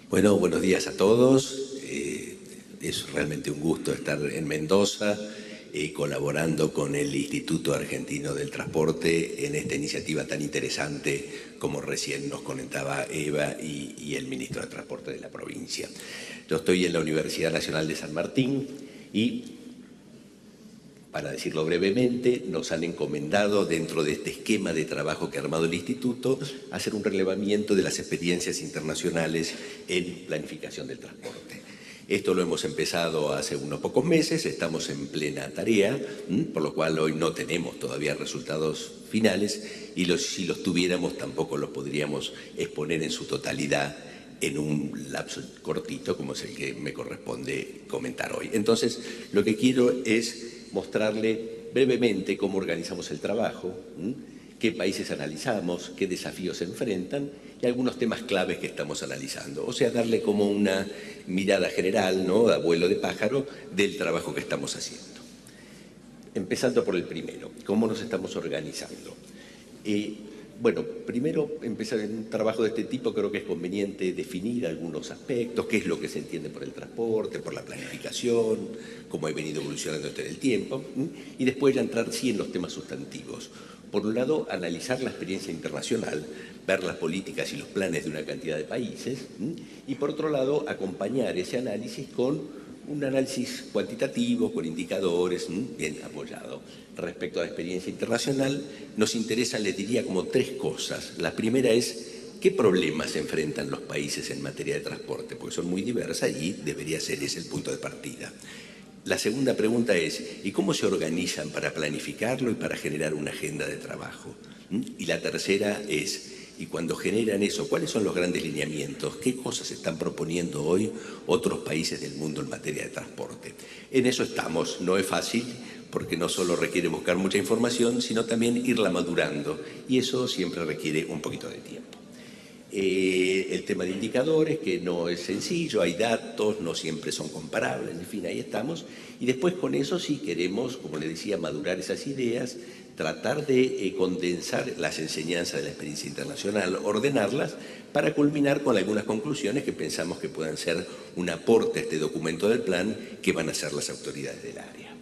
Bueno, buenos días a todos. Es realmente un gusto estar en Mendoza, colaborando con el Instituto Argentino del Transporte en esta iniciativa tan interesante como recién nos comentaba Eva y el Ministro de Transporte de la provincia. Yo estoy en la Universidad Nacional de San Martín y, para decirlo brevemente, nos han encomendado, dentro de este esquema de trabajo que ha armado el Instituto, hacer un relevamiento de las experiencias internacionales en planificación del transporte. Esto lo hemos empezado hace unos pocos meses, estamos en plena tarea, por lo cual hoy no tenemos todavía resultados finales y si los tuviéramos tampoco los podríamos exponer en su totalidad en un lapso cortito como es el que me corresponde comentar hoy. Entonces, lo que quiero es mostrarle brevemente cómo organizamos el trabajo, qué países analizamos, qué desafíos se enfrentan y algunos temas claves que estamos analizando. O sea, darle como una mirada general, ¿no?, a vuelo de pájaro, del trabajo que estamos haciendo. Empezando por el primero, ¿cómo nos estamos organizando? Bueno, primero, empezar en un trabajo de este tipo, creo que es conveniente definir algunos aspectos, qué es lo que se entiende por el transporte, por la planificación, cómo ha venido evolucionando esto en el tiempo, y después ya entrar sí en los temas sustantivos. Por un lado, analizar la experiencia internacional, ver las políticas y los planes de una cantidad de países, y por otro lado, acompañar ese análisis con un análisis cuantitativo, con indicadores, bien apoyado. Respecto a la experiencia internacional, nos interesan, les diría, como tres cosas. La primera es, ¿qué problemas se enfrentan los países en materia de transporte? Porque son muy diversas y debería ser ese el punto de partida. La segunda pregunta es, ¿y cómo se organizan para planificarlo y para generar una agenda de trabajo? Y la tercera es, y cuando generan eso, ¿cuáles son los grandes lineamientos? ¿Qué cosas están proponiendo hoy otros países del mundo en materia de transporte? En eso estamos. No es fácil, porque no solo requiere buscar mucha información, sino también irla madurando. Y eso siempre requiere un poquito de tiempo. El tema de indicadores, que no es sencillo, hay datos, no siempre son comparables, en fin, ahí estamos. Y después con eso sí queremos, como le decía, madurar esas ideas, tratar de condensar las enseñanzas de la experiencia internacional, ordenarlas para culminar con algunas conclusiones que pensamos que puedan ser un aporte a este documento del plan que van a hacer las autoridades del área.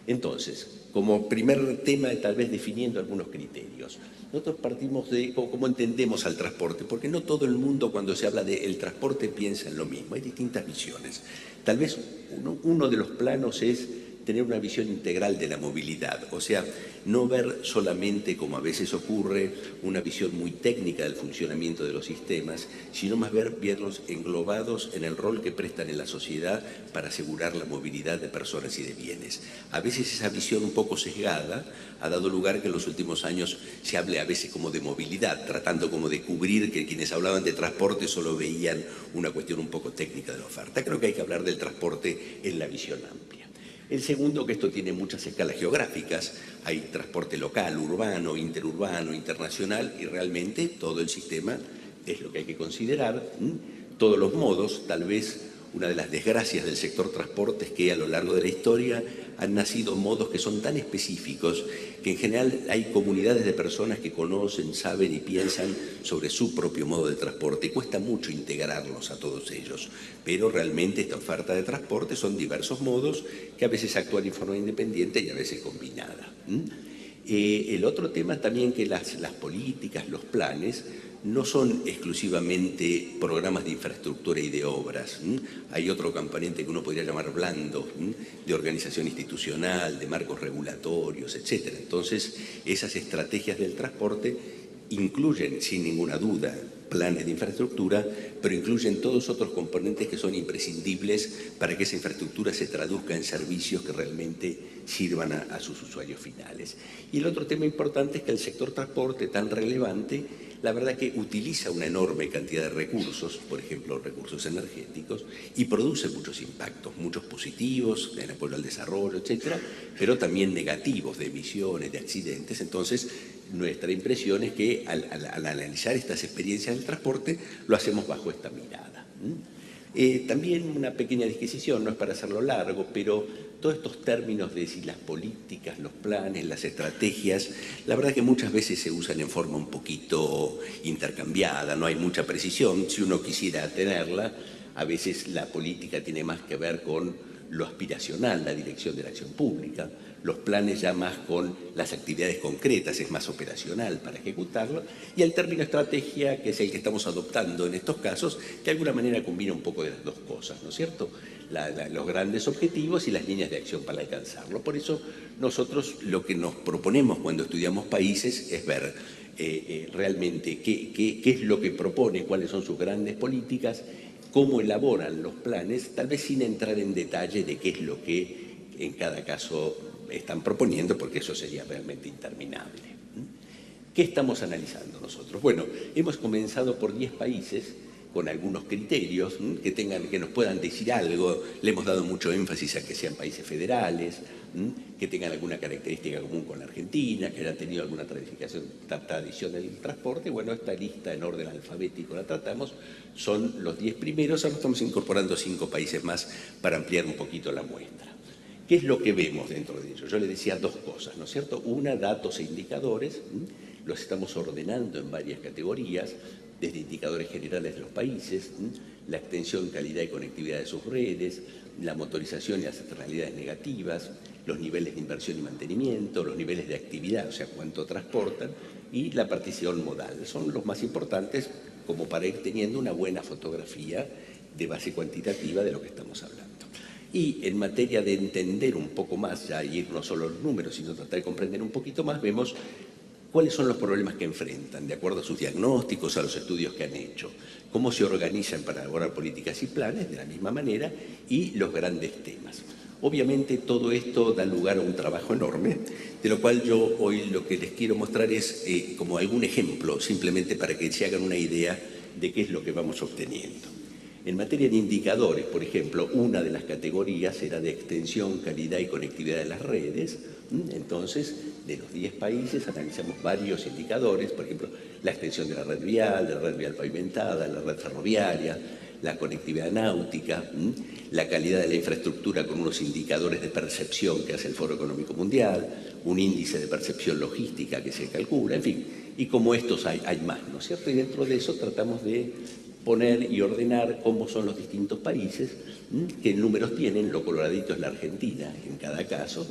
Entonces, como primer tema, tal vez definiendo algunos criterios. Nosotros partimos de cómo entendemos al transporte, porque no todo el mundo cuando se habla del transporte piensa en lo mismo, hay distintas visiones. Tal vez uno de los planos es tener una visión integral de la movilidad, o sea, no ver solamente, como a veces ocurre, una visión muy técnica del funcionamiento de los sistemas, sino más verlos englobados en el rol que prestan en la sociedad para asegurar la movilidad de personas y de bienes. A veces esa visión un poco sesgada ha dado lugar que en los últimos años se hable a veces como de movilidad, tratando como de cubrir que quienes hablaban de transporte solo veían una cuestión un poco técnica de la oferta. Creo que hay que hablar del transporte en la visión amplia. El segundo, que esto tiene muchas escalas geográficas, hay transporte local, urbano, interurbano, internacional, y realmente todo el sistema es lo que hay que considerar. Todos los modos, tal vez una de las desgracias del sector transporte es que a lo largo de la historia han nacido modos que son tan específicos que en general hay comunidades de personas que conocen, saben y piensan sobre su propio modo de transporte. Y cuesta mucho integrarlos a todos ellos, pero realmente esta oferta de transporte son diversos modos que a veces actúan en forma independiente y a veces combinada. El otro tema también, que las políticas, los planes, no son exclusivamente programas de infraestructura y de obras. Hay otro componente que uno podría llamar blando, de organización institucional, de marcos regulatorios, etc. Entonces, esas estrategias del transporte incluyen, sin ninguna duda, planes de infraestructura, pero incluyen todos otros componentes que son imprescindibles para que esa infraestructura se traduzca en servicios que realmente sirvan a sus usuarios finales. Y el otro tema importante es que el sector transporte, tan relevante, la verdad que utiliza una enorme cantidad de recursos, por ejemplo, recursos energéticos, y produce muchos impactos, muchos positivos, en apoyo al desarrollo, etcétera, pero también negativos, de emisiones, de accidentes. Entonces, nuestra impresión es que al analizar estas experiencias del transporte, lo hacemos bajo esta mirada. También una pequeña disquisición, no es para hacerlo largo, pero todos estos términos de si las políticas, los planes, las estrategias, la verdad que muchas veces se usan en forma un poquito intercambiada, no hay mucha precisión. Si uno quisiera tenerla, a veces la política tiene más que ver con lo aspiracional, la dirección de la acción pública, los planes ya más con las actividades concretas, es más operacional para ejecutarlo, y el término estrategia, que es el que estamos adoptando en estos casos, que de alguna manera combina un poco de las dos cosas, ¿no es cierto? Los grandes objetivos y las líneas de acción para alcanzarlo. Por eso nosotros lo que nos proponemos cuando estudiamos países es ver realmente qué es lo que propone, cuáles son sus grandes políticas, cómo elaboran los planes, tal vez sin entrar en detalle de qué es lo que en cada caso están proponiendo, porque eso sería realmente interminable. ¿Qué estamos analizando nosotros? Bueno, hemos comenzado por 10 países con algunos criterios que nos puedan decir algo. Le hemos dado mucho énfasis a que sean países federales, que tengan alguna característica común con la Argentina, que hayan tenido alguna tradición del transporte. Bueno, esta lista en orden alfabético la tratamos, son los 10 primeros, ahora estamos incorporando 5 países más para ampliar un poquito la muestra. ¿Qué es lo que vemos dentro de ello? Yo le decía dos cosas, ¿no es cierto? Una, datos e indicadores, los estamos ordenando en varias categorías, desde indicadores generales de los países, la extensión, calidad y conectividad de sus redes, la motorización y las externalidades negativas, los niveles de inversión y mantenimiento, los niveles de actividad, o sea, cuánto transportan, y la partición modal. Son los más importantes como para ir teniendo una buena fotografía de base cuantitativa de lo que estamos hablando. Y en materia de entender un poco más, ya ir no solo los números, sino tratar de comprender un poquito más, vemos cuáles son los problemas que enfrentan, de acuerdo a sus diagnósticos, a los estudios que han hecho, cómo se organizan para elaborar políticas y planes de la misma manera y los grandes temas. Obviamente todo esto da lugar a un trabajo enorme, de lo cual yo hoy lo que les quiero mostrar es como algún ejemplo, simplemente para que se hagan una idea de qué es lo que vamos obteniendo. En materia de indicadores, por ejemplo, una de las categorías era de extensión, calidad y conectividad de las redes. Entonces, de los 10 países analizamos varios indicadores, por ejemplo, la extensión de la red vial pavimentada, la red ferroviaria, la conectividad náutica, la calidad de la infraestructura con unos indicadores de percepción que hace el Foro Económico Mundial, un índice de percepción logística que se calcula, en fin, y como estos hay más, ¿no es cierto? Y dentro de eso tratamos de poner y ordenar cómo son los distintos países, qué números tienen. Lo coloradito es la Argentina en cada caso.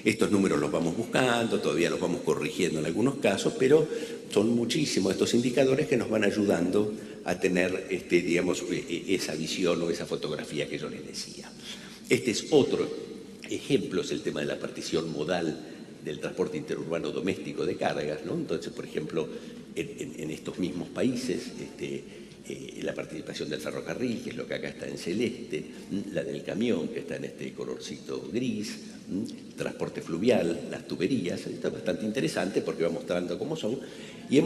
Estos números los vamos buscando, todavía los vamos corrigiendo en algunos casos, pero son muchísimos estos indicadores que nos van ayudando a tener, digamos, esa visión o esa fotografía que yo les decía. Este es otro ejemplo, es el tema de la partición modal del transporte interurbano doméstico de cargas, ¿no? Entonces, por ejemplo, en estos mismos países, la participación del ferrocarril, que es lo que acá está en celeste, la del camión, que está en este colorcito gris, transporte fluvial, las tuberías. Esto es bastante interesante porque va mostrando cómo son. Y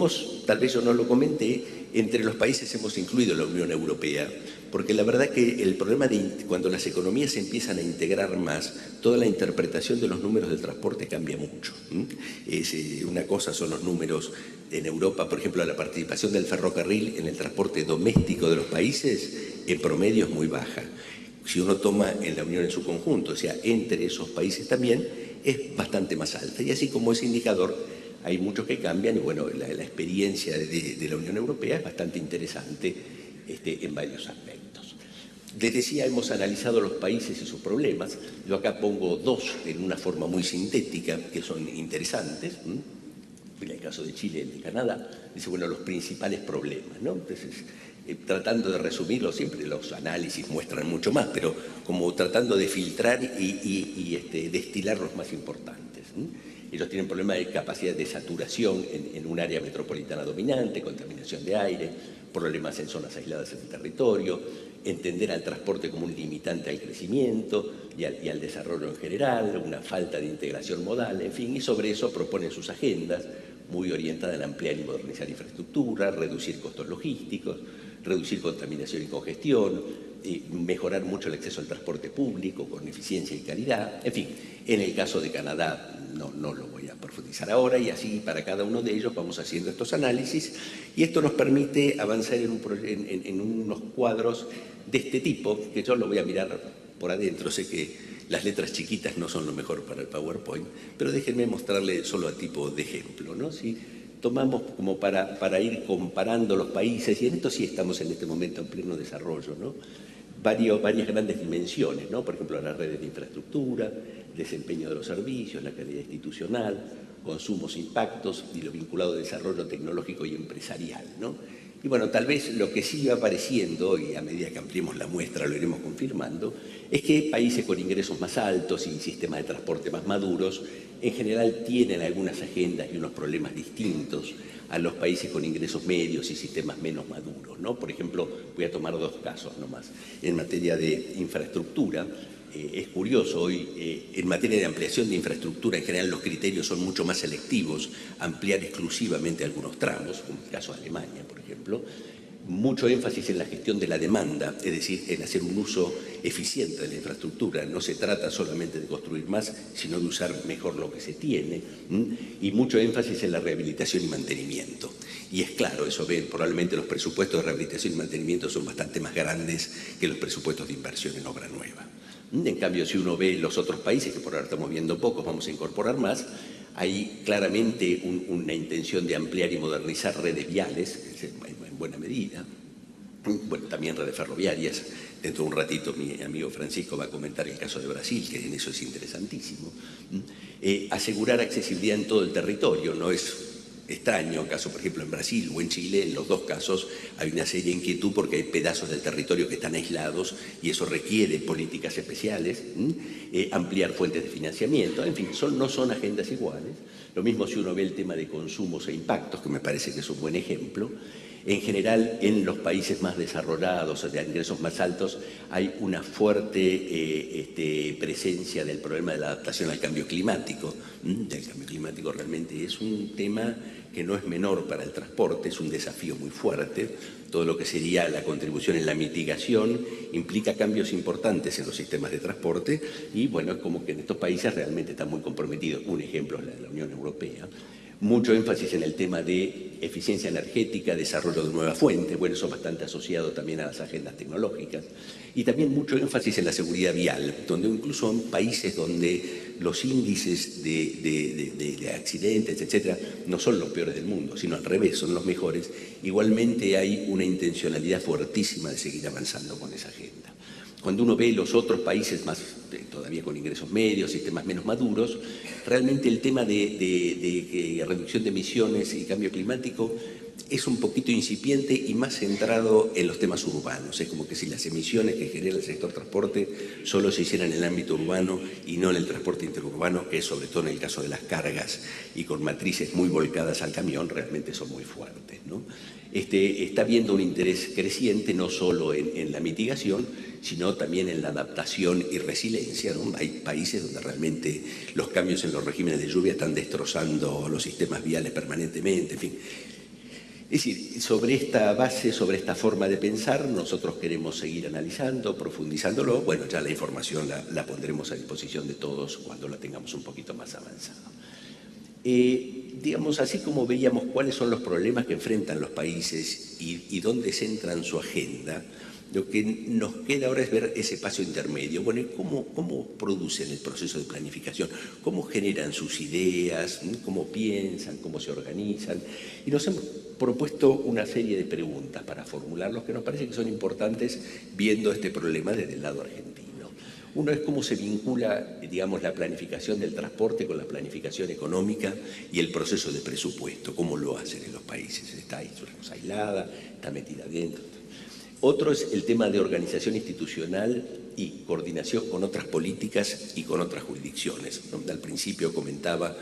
tal vez yo no lo comenté, entre los países hemos incluido la Unión Europea, porque la verdad que el problema de cuando las economías se empiezan a integrar más, toda la interpretación de los números del transporte cambia mucho. Una cosa son los números en Europa, por ejemplo, la participación del ferrocarril en el transporte doméstico de los países, en promedio es muy baja. Si uno toma en la Unión en su conjunto, o sea, entre esos países también, es bastante más alta. Y así como ese indicador, hay muchos que cambian, y bueno, la experiencia de la Unión Europea es bastante interesante en varios aspectos. Les decía, hemos analizado los países y sus problemas. Yo acá pongo dos en una forma muy sintética, que son interesantes. En el caso de Chile y de Canadá, dice, bueno, los principales problemas, ¿no? Entonces, tratando de resumirlo, siempre los análisis muestran mucho más, pero como tratando de filtrar y destilar los más importantes. Ellos tienen problemas de capacidad de saturación en un área metropolitana dominante, contaminación de aire, problemas en zonas aisladas en el territorio, entender al transporte como un limitante al crecimiento y al desarrollo en general, una falta de integración modal, en fin, y sobre eso proponen sus agendas, muy orientadas en ampliar y modernizar infraestructura, reducir costos logísticos, reducir contaminación y congestión, mejorar mucho el acceso al transporte público con eficiencia y calidad. En fin, en el caso de Canadá no lo voy a profundizar ahora, y así para cada uno de ellos vamos haciendo estos análisis, y esto nos permite avanzar en unos cuadros de este tipo, que yo lo voy a mirar por adentro. Sé que las letras chiquitas no son lo mejor para el PowerPoint, pero déjenme mostrarle solo a tipo de ejemplo, ¿no? Si tomamos como para ir comparando los países, y en esto sí estamos en este momento en pleno desarrollo, ¿no? Varias grandes dimensiones, ¿no? Por ejemplo, las redes de infraestructura, desempeño de los servicios, la calidad institucional, consumos, impactos y lo vinculado al desarrollo tecnológico y empresarial, ¿no? Y bueno, tal vez lo que sigue apareciendo, y a medida que ampliemos la muestra lo iremos confirmando, es que países con ingresos más altos y sistemas de transporte más maduros, en general tienen algunas agendas y unos problemas distintos a los países con ingresos medios y sistemas menos maduros, ¿no? Por ejemplo, voy a tomar dos casos nomás. En materia de infraestructura, es curioso, hoy en materia de ampliación de infraestructura en general los criterios son mucho más selectivos, ampliar exclusivamente algunos tramos, como el caso de Alemania, por ejemplo, mucho énfasis en la gestión de la demanda, es decir, en hacer un uso eficiente de la infraestructura. No se trata solamente de construir más, sino de usar mejor lo que se tiene, y mucho énfasis en la rehabilitación y mantenimiento. Y es claro, eso ven, probablemente los presupuestos de rehabilitación y mantenimiento son bastante más grandes que los presupuestos de inversión en obra nueva. En cambio, si uno ve los otros países, que por ahora estamos viendo pocos, vamos a incorporar más, hay claramente una intención de ampliar y modernizar redes viales, en buena medida. Bueno, también redes ferroviarias. Dentro de un ratito mi amigo Francisco va a comentar el caso de Brasil, que en eso es interesantísimo. Asegurar accesibilidad en todo el territorio, no es extraño, caso por ejemplo en Brasil o en Chile, en los dos casos hay una seria inquietud porque hay pedazos del territorio que están aislados y eso requiere políticas especiales, ampliar fuentes de financiamiento, en fin, no son agendas iguales. Lo mismo si uno ve el tema de consumos e impactos, que me parece que es un buen ejemplo. En general, en los países más desarrollados, de ingresos más altos, hay una fuerte presencia del problema de la adaptación al cambio climático. El cambio climático realmente es un tema que no es menor para el transporte, es un desafío muy fuerte. Todo lo que sería la contribución en la mitigación implica cambios importantes en los sistemas de transporte y, bueno, es como que en estos países realmente están muy comprometidos. Un ejemplo es la de la Unión Europea. Mucho énfasis en el tema de eficiencia energética, desarrollo de nuevas fuentes, bueno, eso bastante asociado también a las agendas tecnológicas, y también mucho énfasis en la seguridad vial, donde incluso en países donde los índices de accidentes, etcétera, no son los peores del mundo, sino al revés, son los mejores, igualmente hay una intencionalidad fuertísima de seguir avanzando con esa agenda. Cuando uno ve los otros países más, todavía con ingresos medios, sistemas menos maduros, realmente el tema de reducción de emisiones y cambio climático es un poquito incipiente y más centrado en los temas urbanos. Es como que si las emisiones que genera el sector transporte solo se hicieran en el ámbito urbano y no en el transporte interurbano, que es sobre todo en el caso de las cargas y con matrices muy volcadas al camión, realmente son muy fuertes, ¿no? Está habiendo un interés creciente no solo en la mitigación, sino también en la adaptación y resiliencia, ¿no? Hay países donde realmente los cambios en los regímenes de lluvia están destrozando los sistemas viales permanentemente, en fin. Es decir, sobre esta base, sobre esta forma de pensar, nosotros queremos seguir analizando, profundizándolo. Bueno, ya la información la pondremos a disposición de todos cuando la tengamos un poquito más avanzada. Digamos, así como veíamos cuáles son los problemas que enfrentan los países y dónde centran su agenda, lo que nos queda ahora es ver ese paso intermedio. Bueno, ¿cómo producen el proceso de planificación? ¿Cómo generan sus ideas? ¿Cómo piensan? ¿Cómo se organizan? Y nos hemos propuesto una serie de preguntas para formularlos que nos parece que son importantes viendo este problema desde el lado argentino. Uno es cómo se vincula, digamos, la planificación del transporte con la planificación económica y el proceso de presupuesto, cómo lo hacen en los países. Está ahí, es una cosa aislada, está metida dentro. Otro es el tema de organización institucional y coordinación con otras políticas y con otras jurisdicciones. Al principio comentaba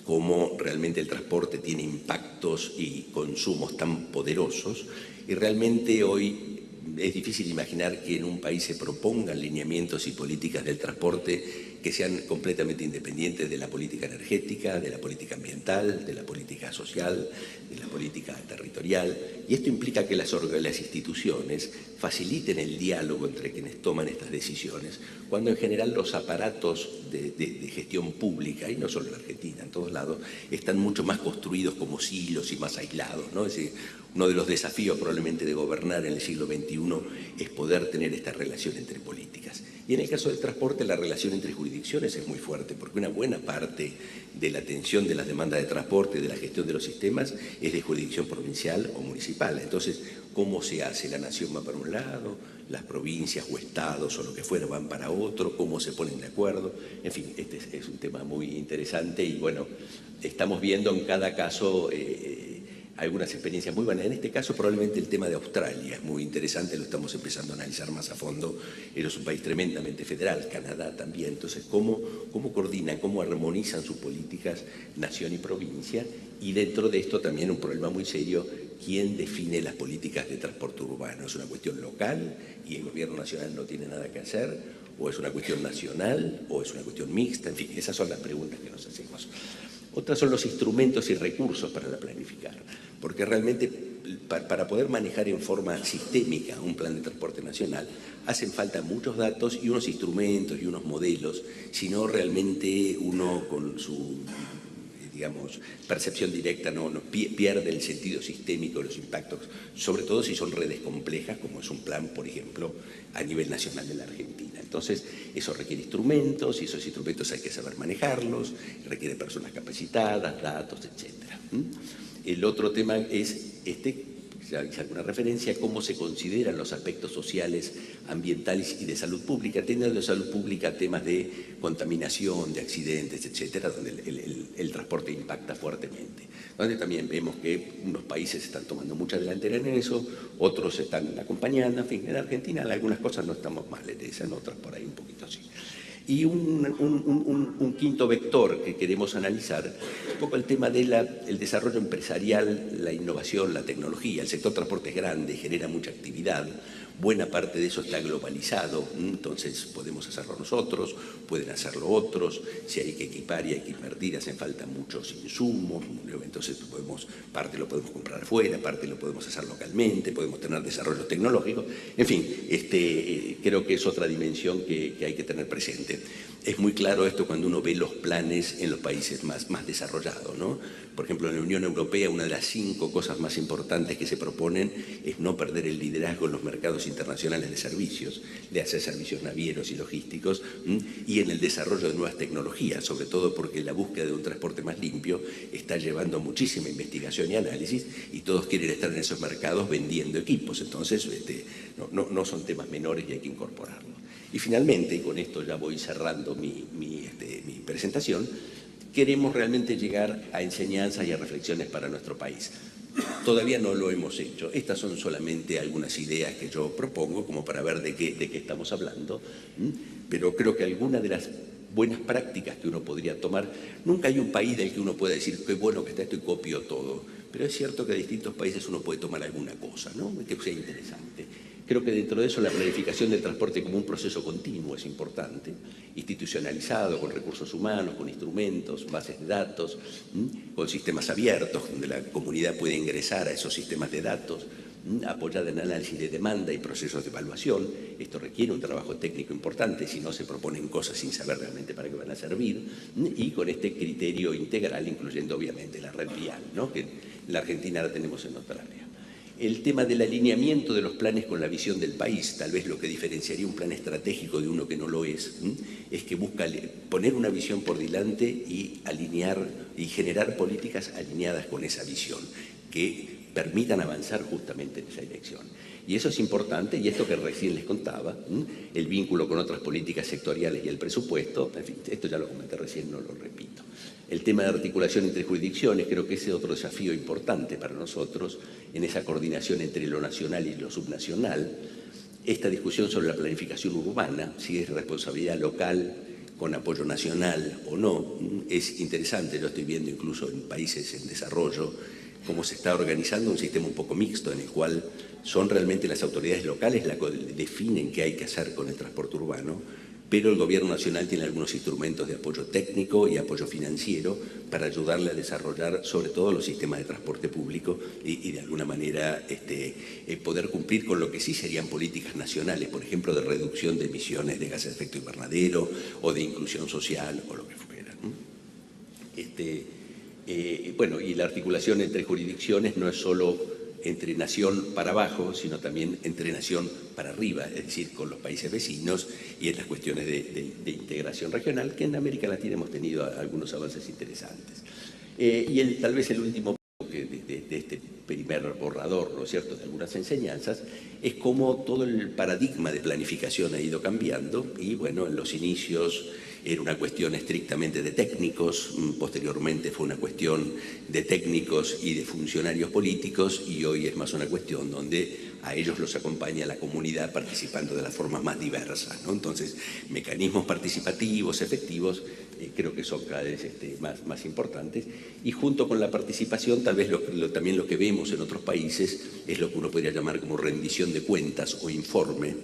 cómo realmente el transporte tiene impactos y consumos tan poderosos y realmente hoy es difícil imaginar que en un país se propongan lineamientos y políticas del transporte que sean completamente independientes de la política energética, de la política ambiental, de la política social, de la política territorial. Y esto implica que las instituciones faciliten el diálogo entre quienes toman estas decisiones, cuando en general los aparatos de gestión pública, y no solo en Argentina, en todos lados, están mucho más construidos como silos y más aislados, ¿no? Es decir, uno de los desafíos probablemente de gobernar en el siglo XXI es poder tener esta relación entre políticas. Y en el caso del transporte, la relación entre jurisdicciones es muy fuerte, porque una buena parte de la atención de las demandas de transporte, de la gestión de los sistemas, es de jurisdicción provincial o municipal. Entonces, ¿cómo se hace? La nación va para un lado, las provincias o estados o lo que fuera van para otro, cómo se ponen de acuerdo. En fin, este es un tema muy interesante y bueno, estamos viendo en cada caso algunas experiencias muy buenas. En este caso probablemente el tema de Australia es muy interesante, lo estamos empezando a analizar más a fondo. Es un país tremendamente federal, Canadá también. Entonces, ¿cómo coordinan, cómo armonizan sus políticas nación y provincia? Y dentro de esto también un problema muy serio, ¿quién define las políticas de transporte urbano? ¿Es una cuestión local y el gobierno nacional no tiene nada que hacer? ¿O es una cuestión nacional? ¿O es una cuestión mixta? En fin, esas son las preguntas que nos hacemos. Otras son los instrumentos y recursos para la planificar, porque realmente para poder manejar en forma sistémica un plan de transporte nacional hacen falta muchos datos y unos instrumentos y unos modelos, si no realmente uno con su digamos, percepción directa no pierde el sentido sistémico de los impactos, sobre todo si son redes complejas, como es un plan, por ejemplo, a nivel nacional de la Argentina. Entonces, eso requiere instrumentos, y esos instrumentos hay que saber manejarlos, requiere personas capacitadas, datos, etc. El otro tema es ya hice alguna referencia a cómo se consideran los aspectos sociales, ambientales y de salud pública, teniendo de salud pública temas de contaminación, de accidentes, etcétera, donde el transporte impacta fuertemente. Donde también vemos que unos países están tomando mucha delantera en eso, otros están acompañando. En fin, en Argentina en algunas cosas no estamos mal, en otras por ahí un poquito así. Y un quinto vector que queremos analizar es un poco el tema del desarrollo empresarial, la innovación, la tecnología. El sector transporte es grande, genera mucha actividad, buena parte de eso está globalizado, entonces podemos hacerlo nosotros, pueden hacerlo otros, si hay que equipar y hay que invertir, hacen falta muchos insumos, entonces parte lo podemos comprar afuera, parte lo podemos hacer localmente, podemos tener desarrollo tecnológico, en fin, creo que es otra dimensión que hay que tener presente. Es muy claro esto cuando uno ve los planes en los países más desarrollados, ¿no? Por ejemplo, en la Unión Europea una de las 5 cosas más importantes que se proponen es no perder el liderazgo en los mercados internacionales de servicios, de hacer servicios navieros y logísticos, y en el desarrollo de nuevas tecnologías, sobre todo porque la búsqueda de un transporte más limpio está llevando muchísima investigación y análisis, y todos quieren estar en esos mercados vendiendo equipos. Entonces, no son temas menores y hay que incorporarlos. Y finalmente, y con esto ya voy cerrando mi presentación, queremos realmente llegar a enseñanzas y a reflexiones para nuestro país. Todavía no lo hemos hecho. Estas son solamente algunas ideas que yo propongo como para ver de qué estamos hablando, pero creo que algunas de las buenas prácticas que uno podría tomar, nunca hay un país del que uno pueda decir qué bueno que está esto y copio todo, pero es cierto que de distintos países uno puede tomar alguna cosa, ¿no? Que sea interesante. Creo que dentro de eso la planificación del transporte como un proceso continuo es importante, institucionalizado, con recursos humanos, con instrumentos, bases de datos, con sistemas abiertos, donde la comunidad puede ingresar a esos sistemas de datos, apoyada en análisis de demanda y procesos de evaluación. Esto requiere un trabajo técnico importante, si no se proponen cosas sin saber realmente para qué van a servir, y con este criterio integral, incluyendo obviamente la red vial, ¿no? Que en la Argentina la tenemos en otra área. El tema del alineamiento de los planes con la visión del país, tal vez lo que diferenciaría un plan estratégico de uno que no lo es que busca poner una visión por delante y alinear y generar políticas alineadas con esa visión, que permitan avanzar justamente en esa dirección. Y eso es importante, y esto que recién les contaba, el vínculo con otras políticas sectoriales y el presupuesto, en fin, esto ya lo comenté recién, no lo repito. El tema de articulación entre jurisdicciones, creo que ese es otro desafío importante para nosotros, en esa coordinación entre lo nacional y lo subnacional. Esta discusión sobre la planificación urbana, si es responsabilidad local, con apoyo nacional o no, es interesante. Yo estoy viendo incluso en países en desarrollo cómo se está organizando un sistema un poco mixto en el cual son realmente las autoridades locales las que definen qué hay que hacer con el transporte urbano, pero el Gobierno Nacional tiene algunos instrumentos de apoyo técnico y apoyo financiero para ayudarle a desarrollar sobre todo los sistemas de transporte público y de alguna manera poder cumplir con lo que sí serían políticas nacionales, por ejemplo, de reducción de emisiones de gases de efecto invernadero o de inclusión social o lo que fuera. Bueno, y la articulación entre jurisdicciones no es solo entre nación para abajo, sino también entre nación para arriba, es decir, con los países vecinos y en las cuestiones de integración regional, que en América Latina hemos tenido algunos avances interesantes. Y tal vez el último de este primer borrador, ¿no es cierto?, de algunas enseñanzas, es cómo todo el paradigma de planificación ha ido cambiando y, bueno, en los inicios era una cuestión estrictamente de técnicos, posteriormente fue una cuestión de técnicos y de funcionarios políticos y hoy es más una cuestión donde a ellos los acompaña la comunidad participando de las formas más diversas, ¿no? Entonces, mecanismos participativos, efectivos, creo que son cada vez más importantes y junto con la participación tal vez también lo que vemos en otros países es lo que uno podría llamar como rendición de cuentas o informe,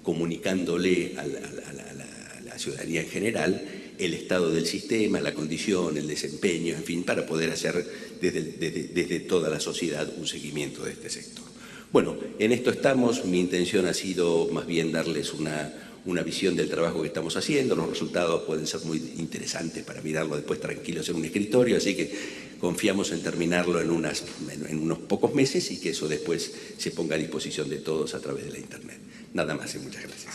comunicándole a la ciudadanía en general el estado del sistema, la condición, el desempeño, en fin, para poder hacer desde toda la sociedad un seguimiento de este sector. Bueno, en esto estamos. Mi intención ha sido más bien darles una visión del trabajo que estamos haciendo. Los resultados pueden ser muy interesantes para mirarlo después tranquilos en un escritorio, así que confiamos en terminarlo en unos pocos meses y que eso después se ponga a disposición de todos a través de la Internet. Nada más y muchas gracias.